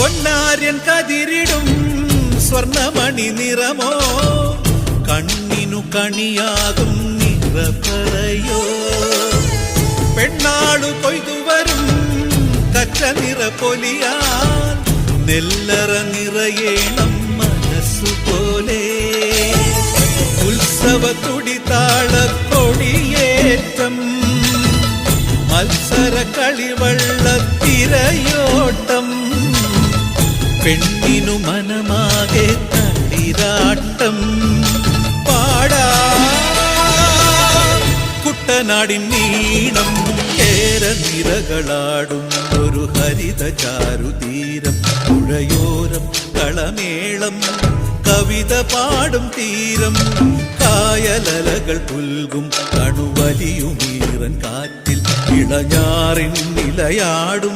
പൊന്നാര്യൻ കതിരിടും സ്വർണമണി നിറമോ കണ്ണിനു കണിയാകും നിറപറയോ പെണ്ണാളു കൊയ്തുവരും കച്ച നിറ പൊലിയാൽ നെല്ലറ നിറയേണം മനസ്സുപോലെ ഉത്സവ തുടിതാളക്കൊടിയേറ്റം മത്സര കളിവള്ളത്തിരയോട്ടം പെണ്ണിനു മനമാകെ തളിരാട്ടം പാടാ കുട്ടനാടിൻ നീണം കേരനിരകളാടും ഒരു ഹരിത ചാരുതീരം പുഴയോരം കളമേളം കവിത പാടും തീരം കായലലകൾ പുൽകും കണുവലിയുമീറൻ കാറ്റിൽ ഇളഞ്ഞാറിൻ നിലയാടും